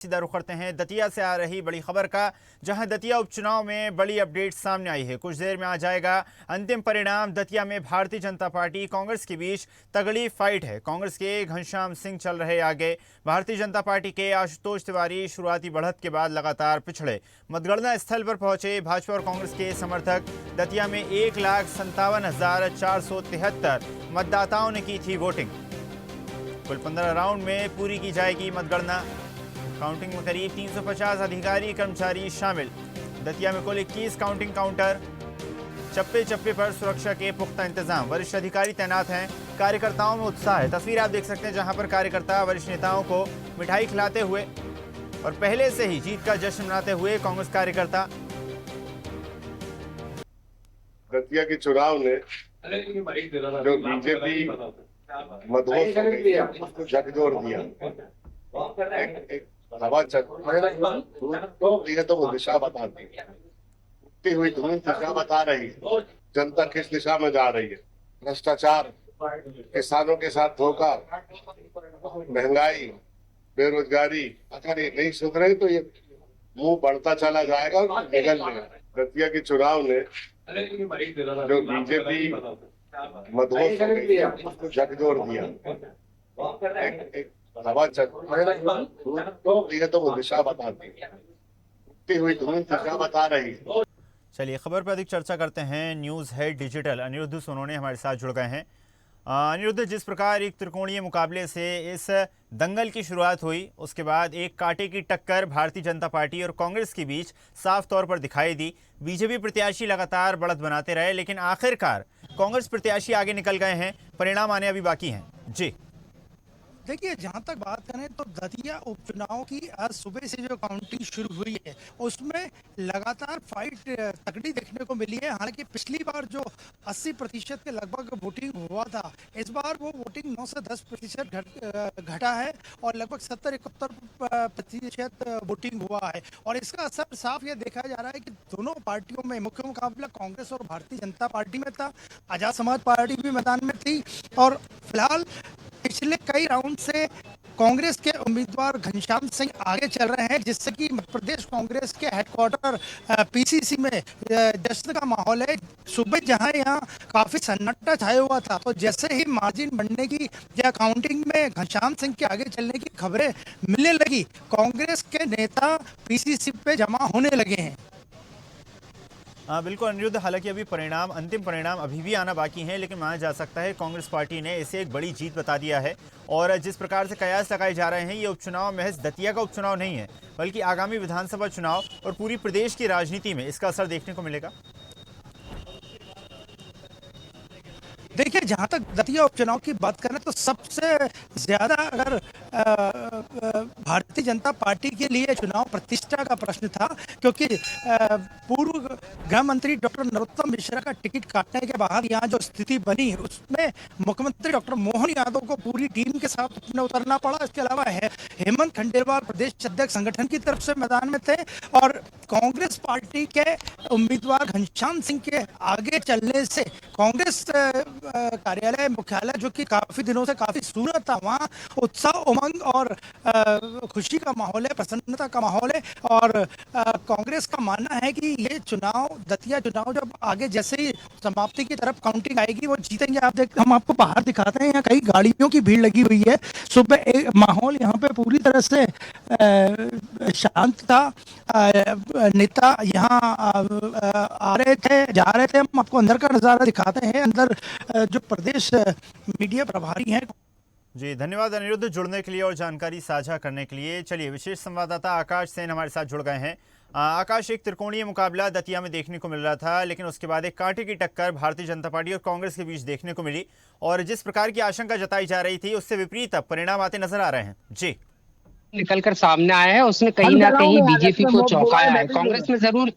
सीधा रुख करते हैं दतिया से आ रही बड़ी खबर का, जहां दतिया उपचुनाव में बड़ी अपडेट सामने आई है। कुछ देर में आ जाएगा अंतिम परिणाम। दतिया में भारतीय जनता पार्टी कांग्रेस के बीच तगड़ी फाइट है। कांग्रेस के घनश्याम सिंह चल रहे आगे, भारतीय जनता पार्टी के आशुतोष तिवारी शुरुआती बढ़त के बाद लगातार पिछड़े। मतगणना स्थल पर पहुंचे भाजपा और कांग्रेस के समर्थक। दतिया में 1,57,473 मतदाताओं ने की थी वोटिंग। कुल 15 राउंड में पूरी की जाएगी मतगणना। काउंटिंग में करीब 350 अधिकारी कर्मचारी शामिल। दतिया में कुल 21 काउंटिंग काउंटर। चप्पे चप्पे पर सुरक्षा के पुख्ता इंतजाम, वरिष्ठ अधिकारी तैनात हैं। कार्यकर्ताओं में उत्साह है। तस्वीर आप देख सकते हैं जहां पर कार्यकर्ता वरिष्ठ नेताओं को मिठाई खिलाते हुए और पहले से ही जीत का जश्न मनाते हुए कांग्रेस कार्यकर्ता। दतिया के चुनाव ने जो बीजेपी मधोस हो गई उसको झकझोर दिया। एक हवा चल तो वो दिशा बताती है, उठती हुई धुन दिशा बता रही है जनता किस दिशा में जा रही है। भ्रष्टाचार, किसानों के साथ धोखा, महंगाई, बेरोजगारी, अगर ये नहीं सुधरे तो ये मुंह बढ़ता चला जाएगा और निगल लेगा। दतिया के चुनाव ने जो बीजेपी मधोस हो गई उसको झकझोर दिया। एक हवा चल तो वो दिशा बताती है, उठती हुई धुन दिशा बता रही है। चलिए खबर पर अधिक चर्चा करते हैं। News head digital Aniruddha Sonone हमारे साथ जुड़ गए हैं। अनिरुद्ध, जिस प्रकार एक त्रिकोणीय मुकाबले से इस दंगल की शुरुआत हुई, उसके बाद एक कांटे की टक्कर भारतीय जनता पार्टी और कांग्रेस के बीच साफ तौर पर दिखाई दी। बीजेपी प्रत्याशी लगातार बढ़त बनाते रहे, लेकिन आखिरकार कांग्रेस प्रत्याशी आगे निकल गए हैं। परिणाम आने अभी बाकी हैं। जी देखिए, जहां तक बात करें तो दतिया उपचुनाव की आज सुबह से जो काउंटिंग शुरू हुई है उसमें लगातार फाइट तगड़ी देखने को मिली है। हालांकि पिछली बार जो 80% के लगभग वोटिंग हुआ था, इस बार वो वोटिंग 9 से 10% घटा है और लगभग 70-71% वोटिंग हुआ है। और इसका असर साफ ये देखा जा रहा है कि दोनों पार्टियों में मुख्य मुकाबला कांग्रेस और भारतीय जनता पार्टी में था। आजाद समाज पार्टी भी मैदान में थी और फिलहाल पिछले कई राउंड से कांग्रेस के उम्मीदवार घनश्याम सिंह आगे चल रहे हैं, जिससे कि मध्य प्रदेश कांग्रेस के हेडक्वार्टर पीसीसी में जश्न का माहौल है। सुबह जहां यहां काफी सन्नाटा छाया हुआ था, तो जैसे ही मार्जिन बढ़ने की या काउंटिंग में घनश्याम सिंह के आगे चलने की खबरें मिलने लगी, कांग्रेस के नेता पीसीसी पे जमा होने लगे हैं। हाँ बिल्कुल अनिरुद्ध, हालांकि अभी अंतिम परिणाम अभी भी आना बाकी हैं, लेकिन माना जा सकता है कांग्रेस पार्टी ने इसे एक बड़ी जीत बता दिया है। और जिस प्रकार से कयास लगाए जा रहे हैं, ये उपचुनाव महज दतिया का उपचुनाव नहीं है, बल्कि आगामी विधानसभा चुनाव और पूरी प्रदेश की राजनीति में इसका असर देखने को मिलेगा। देखिए, जहां तक दतिया उपचुनाव की बात करें तो सबसे ज्यादा अगर भारतीय जनता पार्टी के लिए चुनाव प्रतिष्ठा का प्रश्न था, क्योंकि पूर्व गृह मंत्री डॉक्टर नरोत्तम मिश्रा का टिकट काटने के बाद यहाँ जो स्थिति बनी उसमें मुख्यमंत्री डॉक्टर मोहन यादव को पूरी टीम के साथ अपने उतरना पड़ा। इसके अलावा हेमंत खंडेलवाल प्रदेश अध्यक्ष संगठन की तरफ से मैदान में थे और कांग्रेस पार्टी के उम्मीदवार घनश्याम सिंह के आगे चलने से कांग्रेस कार्यालय मुख्यालय, जो कि काफी दिनों से काफी सूरत था, वहाँ उत्साह, उमंग और खुशी का माहौल है, प्रसन्नता का माहौल है। और कांग्रेस का मानना है कि ये चुनाव, दतिया चुनाव जब आगे जैसे ही समाप्ति की तरफ काउंटिंग आएगी वो जीतेंगे। हम आपको बाहर दिखाते हैं, यहाँ कई गाड़ियों की भीड़ लगी हुई है। सुबह माहौल यहाँ पे पूरी तरह से शांत था। नेता यहाँ आ रहे थे, जा रहे थे। हम आपको अंदर का नजारा दिखाते हैं। अंदर जो प्रदेश मीडिया प्रभारी हैं। जी धन्यवाद अनिरुद्ध, जुड़ने के लिए और जानकारी साझा करने के लिए। चलिए, विशेष संवाददाता आकाश सेन हमारे साथ जुड़ गए हैं। आकाश, एक त्रिकोणीय मुकाबला दतिया में देखने को मिल रहा था, लेकिन उसके बाद एक कांटे की टक्कर भारतीय जनता पार्टी और कांग्रेस के बीच देखने को मिली और जिस प्रकार की आशंका जताई जा रही थी उससे विपरीत अब परिणाम आते नजर आ रहे हैं। जी निकलकर सामने आया है, उसने कहीं ना कहीं बीजेपी को चौंकाया है। कांग्रेस में जरूर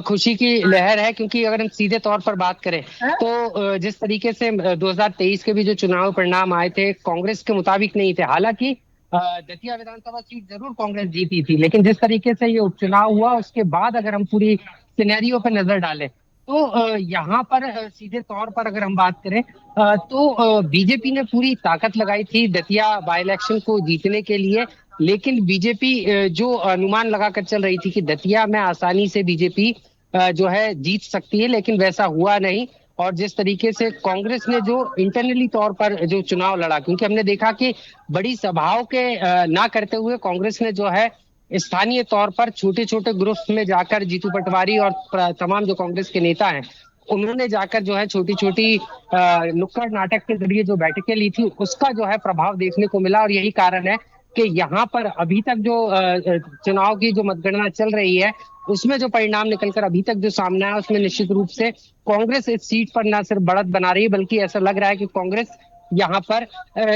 खुशी की लहर है, क्योंकि अगर हम सीधे तौर पर बात करें तो जिस तरीके से 2023 के भी जो चुनाव परिणाम आए थे कांग्रेस के मुताबिक नहीं थे। हालांकि दतिया विधानसभा सीट जरूर कांग्रेस जीती थी, लेकिन जिस तरीके से ये उपचुनाव हुआ उसके बाद अगर हम पूरी सिनेरियो पर नजर डालें तो यहाँ पर सीधे तौर पर अगर हम बात करें तो बीजेपी ने पूरी ताकत लगाई थी दतिया बाई इलेक्शन को जीतने के लिए। लेकिन बीजेपी जो अनुमान लगाकर चल रही थी कि दतिया में आसानी से बीजेपी जो है जीत सकती है, लेकिन वैसा हुआ नहीं। और जिस तरीके से कांग्रेस ने जो इंटरनली तौर पर जो चुनाव लड़ा, क्योंकि हमने देखा कि बड़ी सभाओं के ना करते हुए कांग्रेस ने जो है स्थानीय तौर पर छोटे छोटे ग्रुप्स में जाकर जीतू पटवारी और तमाम जो कांग्रेस के नेता हैं उन्होंने जाकर जो है छोटी छोटी नुक्कड़ नाटक के जरिए जो बैठकें ली थी, उसका जो है प्रभाव देखने को मिला। और यही कारण है कि यहाँ पर अभी तक जो चुनाव की जो मतगणना चल रही है उसमें जो परिणाम निकलकर अभी तक जो सामने आया उसमें निश्चित रूप से कांग्रेस इस सीट पर ना सिर्फ बढ़त बना रही है, बल्कि ऐसा लग रहा है कि कांग्रेस यहाँ पर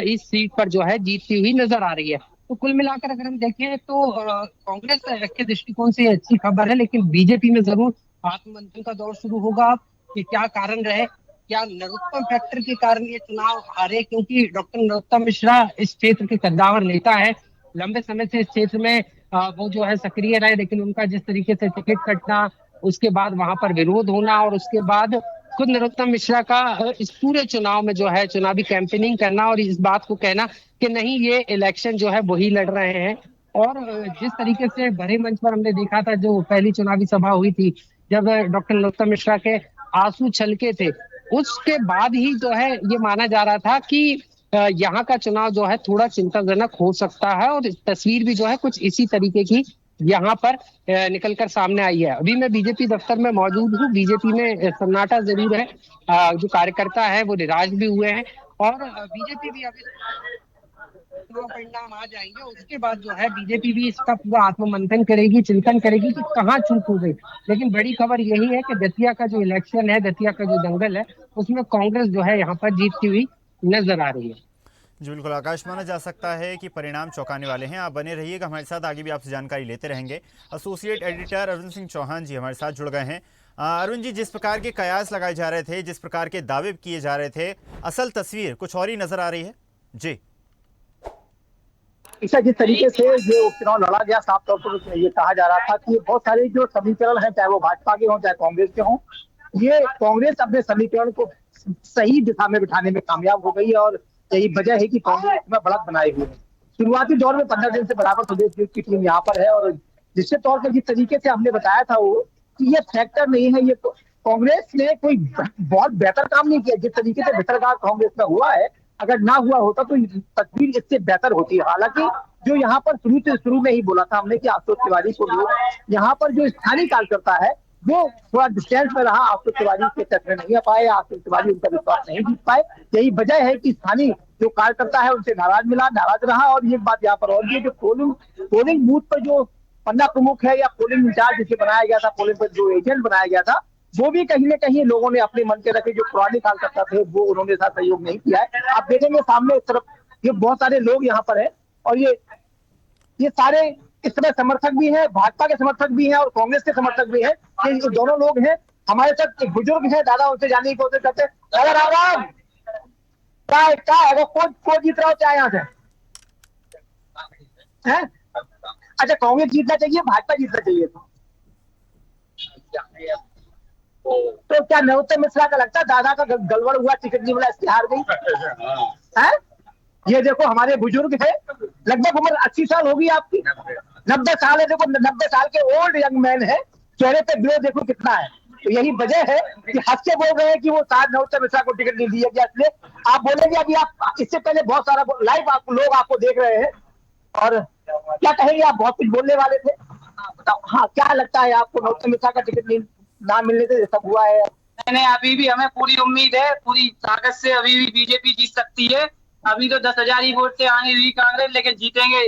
इस सीट पर जो है जीतती हुई नजर आ रही है। तो कुल मिलाकर अगर हम देखें तो कांग्रेस के दृष्टिकोण से अच्छी खबर है, लेकिन बीजेपी में जरूर आत्ममंथन का दौर शुरू होगा कि क्या कारण रहे। क्या नरोत्तम फैक्टर के कारण ये चुनाव हारे, क्योंकि डॉक्टर नरोत्तम मिश्रा इस क्षेत्र के कद्दावर नेता है, लंबे समय से इस क्षेत्र में वो जो है सक्रिय रहे, लेकिन उनका जिस तरीके से टिकट कटना, उसके बाद वहां पर विरोध होना और उसके बाद खुद नरोत्तम मिश्रा का इस पूरे चुनाव में जो है चुनावी कैंपेनिंग करना और इस बात को कहना कि नहीं ये इलेक्शन जो है वही लड़ रहे हैं। और जिस तरीके से बड़े मंच पर हमने देखा था जो पहली चुनावी सभा हुई थी जब डॉक्टर नरोत्तम मिश्रा के आंसू छलके थे, उसके बाद ही जो है ये माना जा रहा था कि यहाँ का चुनाव जो है थोड़ा चिंताजनक हो सकता है। और तस्वीर भी जो है कुछ इसी तरीके की यहाँ पर निकलकर सामने आई है। अभी मैं बीजेपी दफ्तर में मौजूद हूँ। बीजेपी में सन्नाटा जरूर है, जो कार्यकर्ता है वो निराश भी हुए हैं और बीजेपी भी अभी चुनाव परिणाम आ जाएंगे उसके बाद जो है बीजेपी भी इसका पूरा आत्ममंथन करेगी, चिंतन करेगी कि कहाँ चूक हो गई। लेकिन बड़ी खबर यही है कि दतिया का जो इलेक्शन है, दतिया का जो दंगल है, उसमें कांग्रेस जो है यहाँ पर जीतती हुई नजर आ रही है। जी बिल्कुल आकाश, माना जा सकता है कि परिणाम चौंकाने वाले हैं। आप बने रहिएगा हमारे साथ, आगे भी आपसे जानकारी लेते रहेंगे। एसोसिएट एडिटर अरविंद सिंह चौहान जी हमारे साथ जुड़ गए हैं। अरुण जी, जिस प्रकार के कयास लगाए जा रहे थे, जिस प्रकार के दावे किए जा रहे थे, असल तस्वीर कुछ और ही नजर आ रही है। जी जिस तरीके से ये उपचुनाव लड़ा गया, साफ तौर पर ये कहा जा रहा था कि बहुत सारे जो समीकरण हैं, चाहे वो भाजपा के हों चाहे कांग्रेस के हों, ये कांग्रेस अपने समीकरण को सही दिशा में बिठाने में कामयाब हो गई है और यही वजह है कि कांग्रेस में बढ़त बनाए हुए है। शुरुआती दौर में 15 दिन से बराबर प्रदेश की टीम यहाँ पर है और निश्चित तौर पर जिस तरीके से हमने बताया था वो कि ये फैक्टर नहीं है, ये कांग्रेस ने कोई बहुत बेहतर काम नहीं किया। जिस तरीके से भितरघात कांग्रेस में हुआ है, अगर ना हुआ होता तो तस्वीर इससे बेहतर होती है। हालांकि जो यहाँ पर शुरू में ही बोला था हमने कि आशुतोष तिवारी को लोग यहाँ पर जो स्थानीय कार्यकर्ता है वो थोड़ा डिस्टेंस में रहा, आशुतोष तिवारी के टच में नहीं आ पाए, आशुतोष तिवारी उनका विश्वास नहीं जीत पाए। यही वजह है कि स्थानीय जो कार्यकर्ता है उनसे नाराज रहा। और ये बात यहाँ पर और ये जो पोलिंग बूथ पर जो पन्ना प्रमुख है या पोलिंग इंचार्ज जिसे बनाया गया था, पोलिंग पर जो एजेंट बनाया गया था, वो भी कहीं ना कहीं लोगों ने अपने मन के रखे जो पुराने कार्यकर्ता थे वो उन्होंने साथ सहयोग नहीं किया है। आप देखेंगे सामने इस तरफ ये बहुत सारे लोग यहाँ पर है और ये सारे इस समय समर्थक भी हैं, भाजपा के समर्थक भी हैं और कांग्रेस के समर्थक भी हैं। ये दोनों लोग हैं। हमारे साथ एक बुजुर्ग है, दादा, उनसे जानने की कोशिश करते हैं। दादा राम राम, क्या अगर कौन जीत रहा हो चाहे यहाँ से है? अच्छा, कांग्रेस जीतना चाहिए, भाजपा जीतना चाहिए? तो क्या नरोत्तम मिश्रा का लगता है दादा का गड़बड़ हुआ, टिकट नहीं मिला इसलिए हार गई है? ये देखो हमारे बुजुर्ग है, लगभग उम्र 80 साल होगी आपकी, 90 साल है। देखो 90 साल के ओल्ड यंग मैन है, चेहरे पे ग्लो देखो कितना है। तो यही वजह है कि हंस के बोल रहे हैं कि वो शायद नरोत्तम मिश्रा को टिकट नहीं दिया गया, इसलिए आप बोलेंगे। अभी आप इससे पहले बहुत सारा लाइव लोग आपको देख रहे हैं और क्या कहेंगे आप? बहुत कुछ बोलने वाले थे। हाँ, क्या लगता है आपको नरोत्तम मिश्रा का टिकट ना मिलने से सब हुआ है? नहीं, अभी भी हमें पूरी उम्मीद है, पूरी ताकत से अभी भी बीजेपी जीत सकती है। अभी तो 10,000 ही वोट से आने हुई कांग्रेस, लेकिन जीतेंगे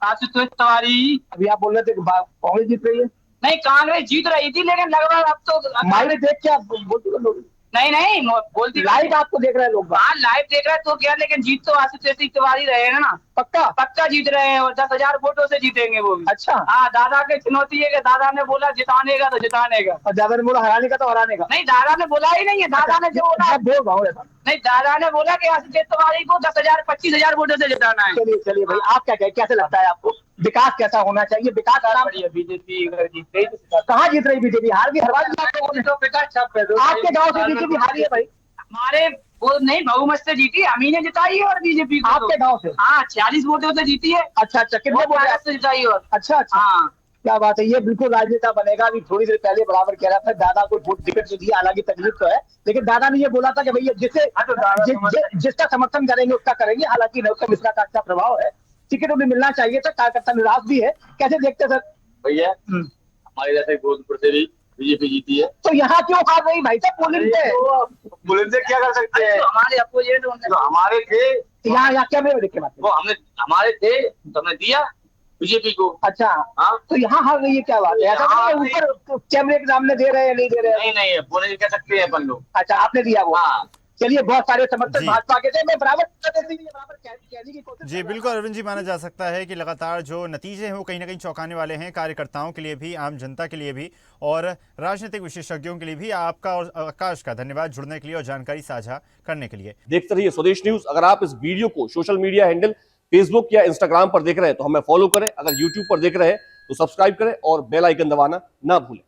आशुतोष तिवारी। अभी आप बोल रहे थे कांग्रेस जीत रही है? नहीं, कांग्रेस जीत रही थी, लेकिन लगभग अब तो माइले देख के आप बोलते लोग नहीं बोलती लाइव आपको देख रहे हैं लोग। हाँ, लाइव देख रहे हैं तो क्या, लेकिन जीत तो आशुतोष तिवारी रहेगा ना। पक्का जीत रहे हैं और 10,000 वोटों से जीतेंगे वो भी। अच्छा, हाँ, दादा की चुनौती है कि दादा ने बोला जितानेगा तो जितानेगा और दादा ने बोला हराने का तो हराने का। नहीं, दादा ने बोला ही नहीं है। दादा ने जो बोला बोल रहा हूँ, नहीं, दादा ने बोला कि आशुतोष तिवारी को 10,000 25,000 वोटों से जिताना है। चलिए भाई, आप क्या कहें, कैसे लगता है आपको विकास कैसा होना चाहिए? विकास बीजेपी अगर जीत गई तो कहाँ जीत रही? बीजेपी हार गई, हरवा दी विकास आपके गाँव से बीजेपी हारी है भाई। हमारे वो नहीं बहुमत से जीती, हम ही ने जिताई है और बीजेपी को आपके गांव से? हाँ 46 वोटों से जीती है। अच्छा अच्छा, कितने वो वोट से जिताई और अच्छा अच्छा, हाँ क्या बात है, ये बिल्कुल राजनेता बनेगा। अभी थोड़ी देर पहले बराबर कह रहा था दादा को वोट टिकट तो दिया, हालांकि तकलीफ तो है, लेकिन दादा ने ये बोला था कि भैया जिसका समर्थन करेंगे उसका करेंगे। हालांकि नरोत्तम मिश्रा का अच्छा प्रभाव है, टिकट उन्हें मिलना चाहिए था, कार्यकर्ता निराश भी है। कैसे देखते सर? भैया हमारे जैसे गोरखपुर से भी बीजेपी जीती है, तो यहाँ क्यों हार रही भाई साहब? पुलिस से क्या कर सकते हैं? हमारे अपोजिट हमारे थे यहाँ क्या मेरे देखे बात? वो हमने हमारे थे तो हमने दिया बीजेपी को। अच्छा हाँ तो यहाँ हार रही है, क्या बात है? ऐसा तो नहीं ऊपर कैमरे के सामने दे रहे हैं, नहीं दे रहे हैं? नहीं बोले कह सकते हैं अपन लोग। अच्छा आपने दिया वो? हाँ चलिए, बहुत सारे समर्थक जी। भाजपा के थे, मैं बराबर कहने की कोशिश जी बिल्कुल अरविंद जी, माना जा सकता है कि लगातार जो नतीजे हैं वो कहीं ना कहीं चौंकाने वाले हैं, कार्यकर्ताओं के लिए भी, आम जनता के लिए भी और राजनीतिक विशेषज्ञों के लिए भी। आपका और आकाश का धन्यवाद जुड़ने के लिए और जानकारी साझा करने के लिए। देखते रहिए स्वदेश न्यूज। अगर आप इस वीडियो को सोशल मीडिया हैंडल फेसबुक या इंस्टाग्राम पर देख रहे हैं तो हमें फॉलो करें, अगर यूट्यूब पर देख रहे हैं तो सब्सक्राइब करें और बेल आइकन दबाना ना भूलें।